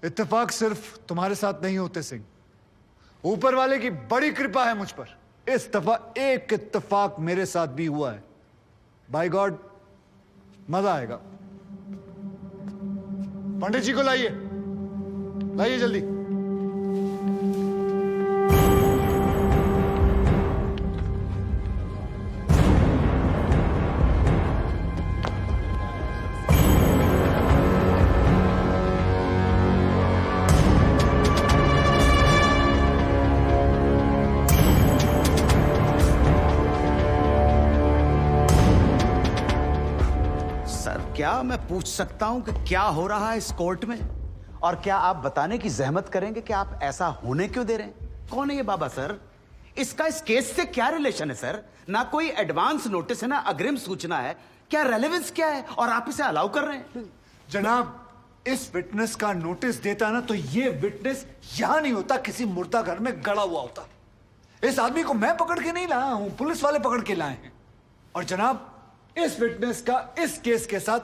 इत्तेफाक सिर्फ तुम्हारे साथ नहीं होते सिंह, ऊपर वाले की बड़ी कृपा है मुझ पर। इस दफा एक इत्तेफाक मेरे साथ भी हुआ है। बाय गॉड, मजा आएगा। पंडित जी को लाइए, लाइए जल्दी। क्या मैं पूछ सकता हूं कि क्या हो रहा है इस कोर्ट में? और क्या आप बताने की जहमत करेंगे कि आप ऐसा होने क्यों दे रहे हैं? कौन है ये बाबा सर? इसका इस केस से क्या रिलेशन है सर? ना कोई एडवांस नोटिस है, ना अग्रिम सूचना है। क्या रेलेवेंस क्या है और आप इसे अलाउ कर रहे हैं? जनाब, इस विटनेस का नोटिस देता ना तो ये विटनेस यहां नहीं होता, किसी मुर्दा घर में गड़ा हुआ होता। इस आदमी को मैं पकड़ के नहीं लाया हूं, पुलिस वाले पकड़ के लाए हैं। और जनाब, इस विटनेस का इस केस के साथ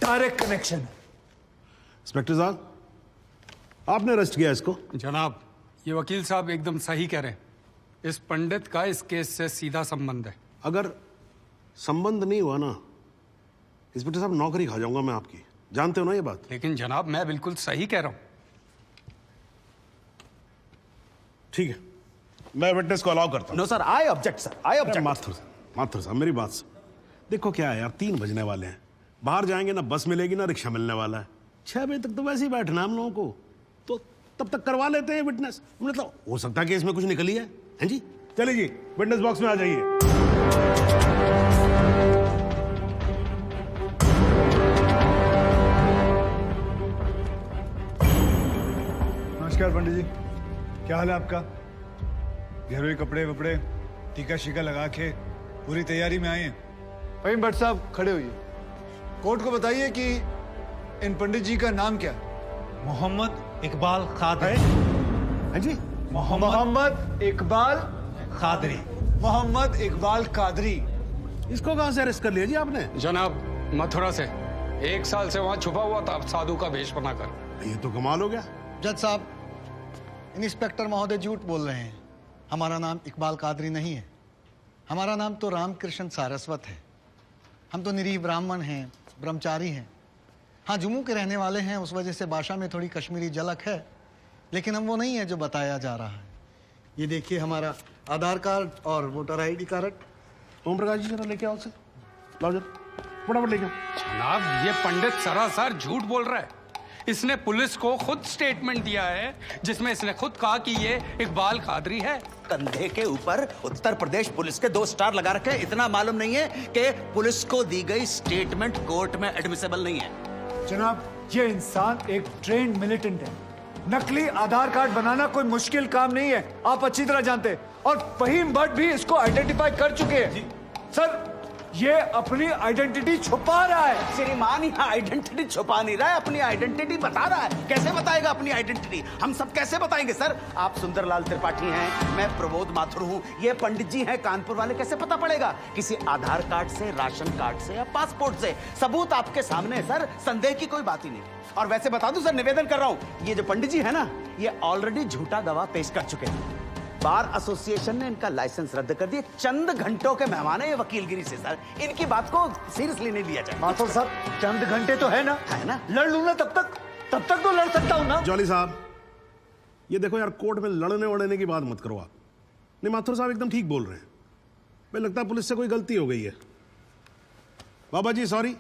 डायरेक्ट कनेक्शन है। इंस्पेक्टर साहब, आपने अरेस्ट किया इसको? जनाब, ये वकील साहब एकदम सही कह रहे हैं। इस पंडित का इस केस से सीधा संबंध है। अगर संबंध नहीं हुआ ना, इंस्पेक्टर साहब, नौकरी खा जाऊंगा मैं आपकी। जानते हो ना ये बात? लेकिन जनाब, मैं बिल्कुल सही कह रहा हूं। ठीक है, मैं विटनेस को अलाउ करता हूं। No sir, I object sir, I object. Mathur साहब, मेरी बात सुन। देखो क्या है यार, 3 बजने वाले हैं, बाहर जाएंगे ना बस मिलेगी ना रिक्शा मिलने वाला है। 6 बजे तक तो वैसे ही बैठना हम लोगों को, तो तब तक करवा लेते हैं विटनेस। मतलब हो सकता है कि इसमें कुछ निकली है जी? चलिए जी, विटनेस बॉक्स में आ जाइए। नमस्कार पंडित जी, क्या हाल है आपका? घरेलू कपड़े वपड़े टीका शीका लगा के पूरी तैयारी में आए हैं। फहीम भट्ट साहब, खड़े होइए। कोर्ट को बताइए कि इन पंडित जी का नाम क्या है? मोहम्मद इकबाल कादरी। हाँ जी, मोहम्मद इकबाल कादरी। मोहम्मद इकबाल कादरी। इसको कहां से अरेस्ट कर लिया जी आपने? जनाब, मथुरा से 1 साल से वहां छुपा हुआ था, साधु का भेष बनाकर। ये तो कमाल हो गया। जज साहब, इंस्पेक्टर महोदय झूठ बोल रहे हैं। हमारा नाम इकबाल कादरी नहीं है, हमारा नाम तो रामकृष्ण सारस्वत है। हम तो निरीह ब्राह्मण हैं, ब्रह्मचारी हैं। हाँ, जम्मू के रहने वाले हैं, उस वजह से भाषा में थोड़ी कश्मीरी झलक है, लेकिन हम वो नहीं है जो बताया जा रहा है। ये देखिए हमारा आधार कार्ड और voter ID card. Om Prakash ji, जरा लेके आओ उसे, लाओ जरा, फटाफट लेके आओ। जनाब, ये पंडित सरासर झूठ बोल रहा है। इसने पुलिस को खुद स्टेटमेंट दिया है, जिसमें इसने खुद कहा कि ये इकबाल कादरी है। कंधे के ऊपर उत्तर प्रदेश पुलिस के 2 स्टार लगा रखे। इतना मालूम नहीं है कि पुलिस को दी गई स्टेटमेंट कोर्ट में एडमिसेबल नहीं है। जनाब, ये इंसान एक ट्रेन्ड मिलिटेंट है। नकली आधार कार्ड बनाना कोई मुश्किल काम नहीं है, आप अच्छी तरह जानते हैं। और फहीम भट्ट भी इसको आइडेंटिफाई कर चुके हैं। सर, ये अपनी आइडेंटिटी छुपा रहा है। श्रीमान यहाँ आइडेंटिटी छुपा नहीं रहा है, अपनी आइडेंटिटी बता रहा है। कैसे बताएगा अपनी आइडेंटिटी? हम सब कैसे बताएंगे सर? आप सुंदरलाल त्रिपाठी हैं, मैं प्रबोध माथुर हूँ, ये पंडित जी हैं कानपुर वाले। कैसे पता पड़ेगा? किसी आधार कार्ड से, राशन कार्ड से या पासपोर्ट से। सबूत आपके सामने है सर, संदेह की कोई बात ही नहीं। और वैसे बता दूं सर, निवेदन कर रहा हूं, ये जो पंडित जी है ना, ये ऑलरेडी झूठा गवाह पेश कर चुके हैं। बार एसोसिएशन ने इनका लाइसेंस रद्द कर दिया। चंद घंटों के मेहमान है ये वकीलगिरी से सर, इनकी बात को सीरियसली नहीं लिया जाए। माथुर साहब, चंद घंटे तो है ना, लड़ लूं ना तब तक तो लड़ सकता हूं ना। जॉली साहब, ये देखो यार, कोर्ट में लड़ने वड़ने की बात मत करो आप। नहीं, माथुर साहब एकदम ठीक बोल रहे हैं। मुझे लगता है पुलिस से कोई गलती हो गई है। बाबा जी सॉरी,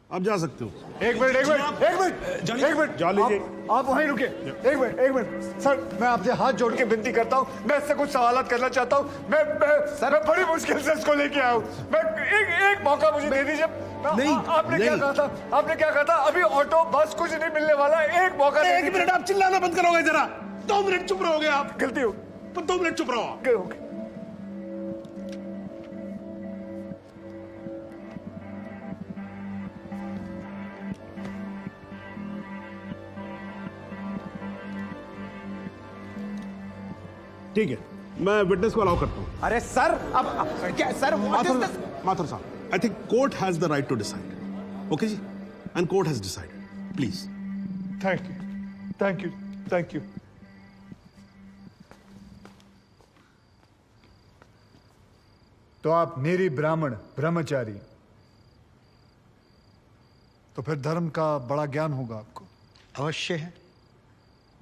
आप जा सकते हो। एक मिनट जॉली जी, आप वहीं रुके। एक मिनट सर, मैं आपसे हाथ जोड़ के विनती करता हूँ, मैं इससे कुछ सवालात करना चाहता हूँ। मैं बड़ी मुश्किल से इसको लेके आया हूँ। मैं एक मौका मुझे दे दीजिए। आपने क्या कहा था? अभी ऑटो बस कुछ नहीं मिलने वाला, एक मौका। 1 मिनट, आप चिल्लाना बंद करोगे जरा? 2 मिनट चुप रहोगे आप? गलती हो, 2 मिनट चुप रहो। ठीक है, मैं विटनेस को अलाउ करता हूं। अरे सर, अब क्या सर? माथुर साहब, I think court has the right to decide. Okay जी, and court has decided. Please. Thank you. Thank you, thank you. तो आप निरी ब्राह्मण ब्रह्मचारी, तो फिर धर्म का बड़ा ज्ञान होगा आपको। अवश्य है।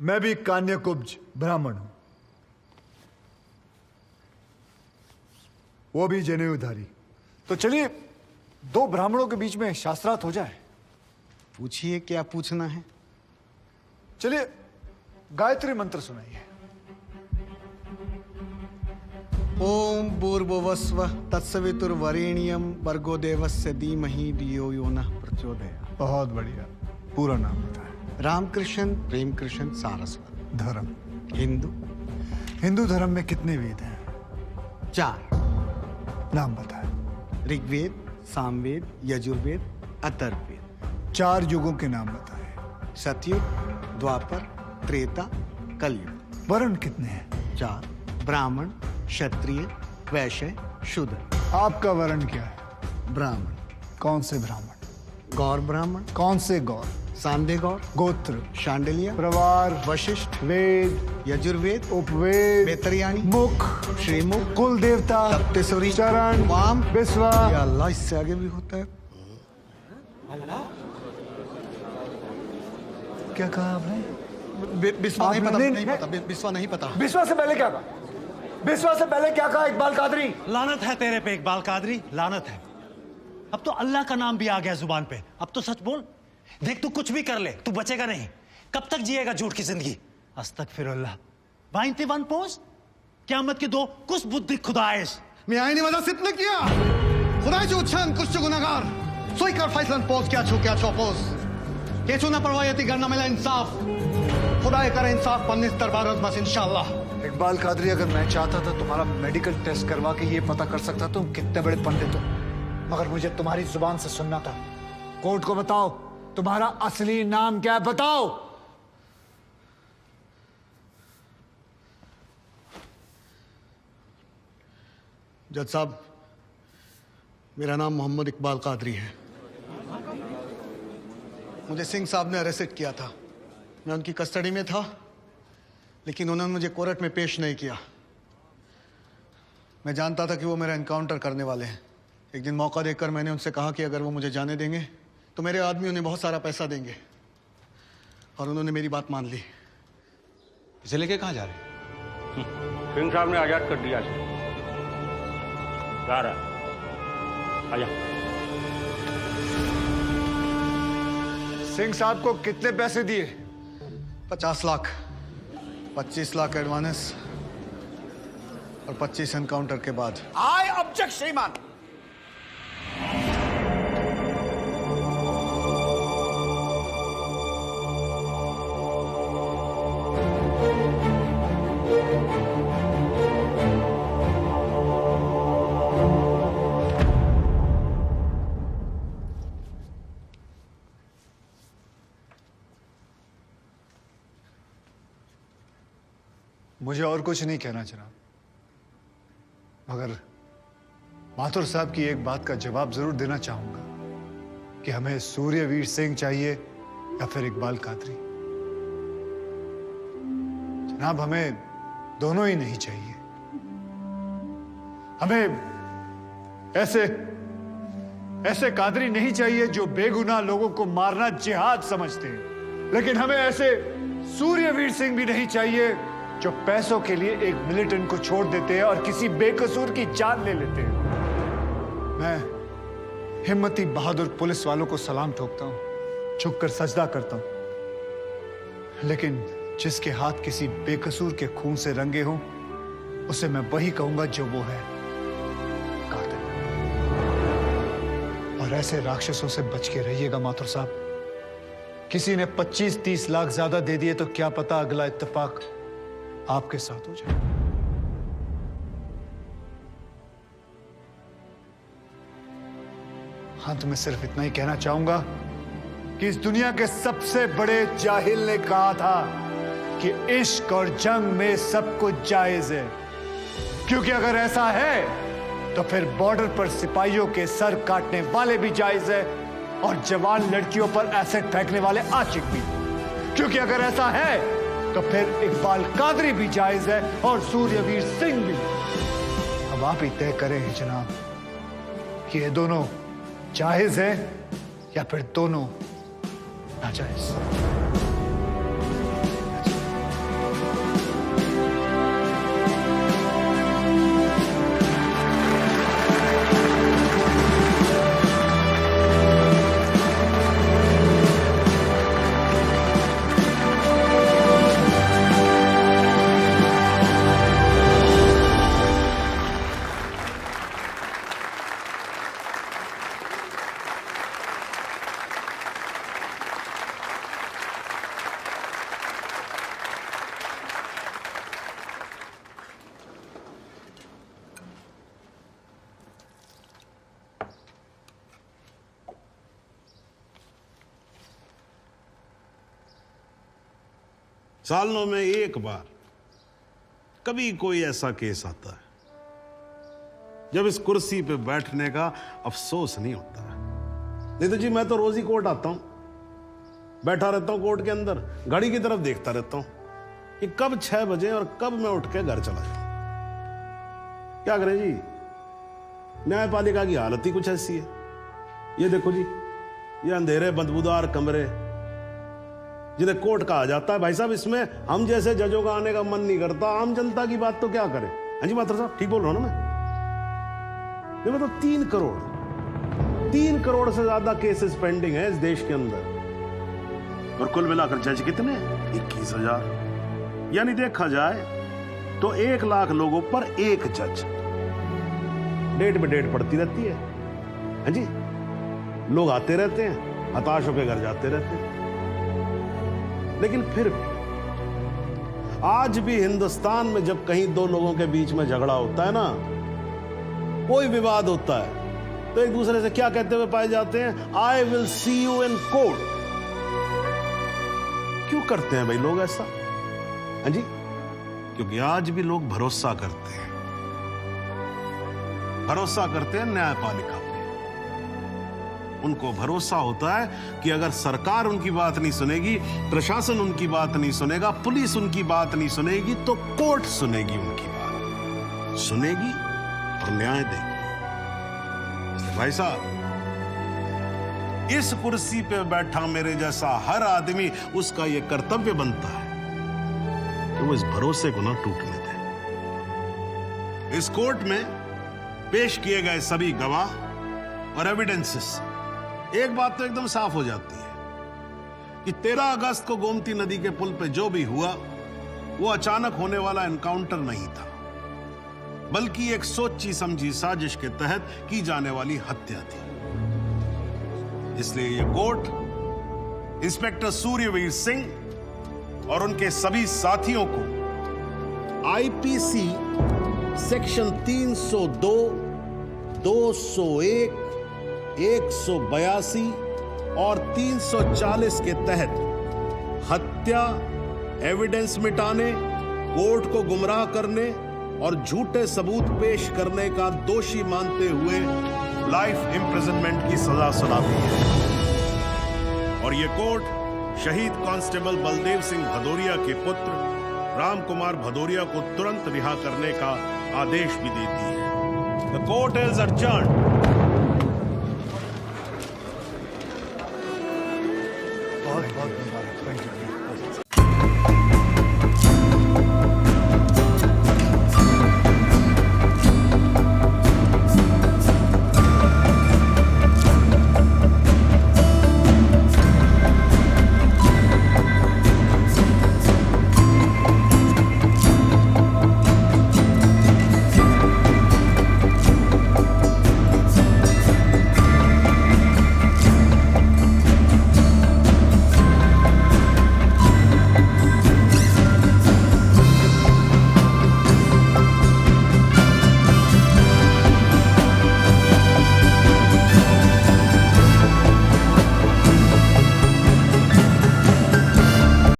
मैं भी कान्यकुब्ज ब्राह्मण हूं, वो भी जनेऊधारी। तो चलिए दो ब्राह्मणों के बीच में शास्त्रार्थ हो जाए। पूछिए, क्या पूछना है? चलिए गायत्री मंत्र सुनाइए। ओम भूर्भुवस्व तत्सवितुर्वरेण्यम भर्गो देवस्य धीमहि धियो यो नः प्रचोदयात्। बहुत बढ़िया, पूरा नाम बताएं। रामकृष्ण प्रेमकृष्ण सारस्वत। धर्म? हिंदू। हिंदू धर्म में कितने वेद हैं? 4। नाम बताएं। ऋग्वेद, सामवेद, यजुर्वेद, अथर्ववेद। 4 युगों के नाम बताएं। सतयुग, द्वापर, त्रेता, कलयुग। वर्ण कितने हैं? 4। ब्राह्मण, क्षत्रिय, वैश्य, शूद्र। आपका वर्ण क्या है? ब्राह्मण। कौन से ब्राह्मण? गौर ब्राह्मण। कौन से गौर? सांदे गौर। गोत्र? शांडिलिया। प्रवार? वशिष्ठ। वेद? यजुर्वेद। उपवेद? बेतरियाणी। मुख? श्रीमुख। कुल देवता? सप्तसुरी। चरण? वाम। बिस्वा? या अल्लाह, इससे आगे भी होता है। क्या कहा आपने? बिस्वा नहीं पता, आपने- नहीं पता, बिस्वा नहीं पता। बिस्वा से पहले क्या कहा? बिस्वा से पहले क्या कहा इकबाल कादरी? लानत है तेरे पे इकबाल कादरी, लानत है। अब तो अल्लाह का नाम भी आ गया जुबान पे। अब तो सच बोल। देख तू कुछ भी कर ले, तू बचेगा नहीं। कब तक जिएगा झूठ की जिंदगी? अस्तगफिरुल्लाह। 91 पोज क़यामत की 2 कुछ बुद्धि खुदाइश। मी आईने माझा सिद्ध किया खुदाचे उच्चारण कुछ गुनाहगार सोई कर फैसलन पोज क्या छो पोज केचू ना परवायती करना मिला इंसाफ खुदा करे इंसाफ पन्नीस दरबार बस इंशाल्लाह। इकबाल कादरी, अगर मैं चाहता था तुम्हारा मेडिकल टेस्ट करवा के ये पता कर सकता तुम कितने बड़े पंडित हो, मगर मुझे तुम्हारी जुबान से सुनना था। कोर्ट को बताओ तुम्हारा असली नाम क्या है, बताओ। जज साहब, मेरा नाम मोहम्मद इकबाल कादरी है। मुझे सिंह साहब ने अरेस्ट किया था। मैं उनकी कस्टडी में था, लेकिन उन्होंने मुझे कोर्ट में पेश नहीं किया। मैं जानता था कि वो मेरा एनकाउंटर करने वाले हैं। एक दिन मौका देखकर मैंने उनसे कहा कि अगर वो मुझे जाने देंगे तो मेरे आदमी उन्हें बहुत सारा पैसा देंगे, और उन्होंने मेरी बात मान ली। इसे लेके कहाँ जा रहे? सिंह साहब ने आजाद कर दिया इसे। जा रहा आजा। सिंह साहब को कितने पैसे दिए? 50 लाख, 25 लाख एडवांस और 25 एनकाउंटर के बाद। आई ऑब्जेक्ट श्रीमान। मुझे और कुछ नहीं कहना जनाब, मगर माथुर साहब की एक बात का जवाब जरूर देना चाहूंगा कि हमें सूर्यवीर सिंह चाहिए या फिर इकबाल कादरी। जनाब, हमें दोनों ही नहीं चाहिए। हमें ऐसे कादरी नहीं चाहिए जो बेगुनाह लोगों को मारना जिहाद समझते हैं, लेकिन हमें ऐसे सूर्यवीर सिंह भी नहीं चाहिए जो पैसों के लिए एक मिलिटेंट को छोड़ देते हैं और किसी बेकसूर की जान ले लेते हैं। मैं हिम्मती बहादुर पुलिस वालों को सलाम ठोकता हूं, झुककर सजदा करता हूं, लेकिन जिसके हाथ किसी बेकसूर के खून से रंगे हों, उसे मैं वही कहूंगा जो वो है, कातिल। और ऐसे राक्षसों से बच के रहिएगा माथुर साहब। किसी ने 25-30 लाख ज्यादा दे दिए तो क्या पता अगला इत्तेफाक आपके साथ हो जाए। अंत में सिर्फ इतना ही कहना चाहूंगा कि इस दुनिया के सबसे बड़े जाहिल ने कहा था कि इश्क और जंग में सब कुछ जायज है, क्योंकि अगर ऐसा है तो फिर बॉर्डर पर सिपाहियों के सर काटने वाले भी जायज है और जवान लड़कियों पर एसिड फेंकने वाले आशिक भी। क्योंकि अगर ऐसा है तो फिर इकबाल कादरी भी जायज है और सूर्यवीर सिंह भी। अब आप ही तय करें जनाब कि ये दोनों जायज है या फिर दोनों नाजायज। सालों में एक बार कभी कोई ऐसा केस आता है जब इस कुर्सी पे बैठने का अफसोस नहीं होता है। नहीं तो जी मैं तो रोज ही कोर्ट आता हूं, बैठा रहता हूं कोर्ट के अंदर, घड़ी की तरफ देखता रहता हूं कि कब 6 बजे और कब मैं उठ के घर चला जाऊं। क्या करें जी, न्यायपालिका की हालत ही कुछ ऐसी है। ये देखो जी, ये अंधेरे बदबूदार कमरे जिन्हें कोर्ट कहा जाता है, भाई साहब इसमें हम जैसे जजों का आने का मन नहीं करता। आम जनता की बात तो क्या करें। हाँ जी मात्र साहब ठीक बोल रहा हूं ना मैं मतलब 3 करोड़ से ज्यादा केसेस पेंडिंग है इस देश के अंदर और कुल मिलाकर जज कितने 21,000। यानी देखा जाए तो 1 लाख लोगों पर एक जज। डेट पे डेट पड़ती रहती है। हाँ जी, लोग आते रहते हैं, हताश होकर घर जाते रहते हैं। लेकिन फिर भी आज भी हिंदुस्तान में जब कहीं 2 लोगों के बीच में झगड़ा होता है ना, कोई विवाद होता है, तो एक दूसरे से क्या कहते हुए पाए जाते हैं, I will see you in court. क्यों करते हैं भाई लोग ऐसा? हाँ जी, क्योंकि आज भी लोग भरोसा करते हैं न्यायपालिका पे। उनको भरोसा होता है कि अगर सरकार उनकी बात नहीं सुनेगी, प्रशासन उनकी बात नहीं सुनेगा, पुलिस उनकी बात नहीं सुनेगी, तो कोर्ट सुनेगी उनकी बात, सुनेगी और न्याय देगी। भाई साहब, इस कुर्सी पे बैठा मेरे जैसा हर आदमी, उसका यह कर्तव्य बनता है कि वो इस भरोसे को ना टूटने दे। इस कोर्ट में पेश किए गए सभी गवाह और एविडेंसेस, एक बात तो एकदम साफ हो जाती है कि 13 अगस्त को गोमती नदी के पुल पे जो भी हुआ वो अचानक होने वाला एनकाउंटर नहीं था, बल्कि एक सोची समझी साजिश के तहत की जाने वाली हत्या थी। इसलिए ये कोर्ट इंस्पेक्टर सूर्यवीर सिंह और उनके सभी साथियों को आईपीसी सेक्शन 302, 201, 182 और 340 के तहत हत्या, एविडेंस मिटाने, कोर्ट को गुमराह करने और झूठे सबूत पेश करने का दोषी मानते हुए लाइफ इम्प्रिजनमेंट की सजा सुनाती है। और यह कोर्ट शहीद कांस्टेबल बलदेव सिंह भदौरिया के पुत्र राम कुमार भदौरिया को तुरंत रिहा करने का आदेश भी देती है। The court is adjourned। बहुत बहुत मुबारक। Thank you.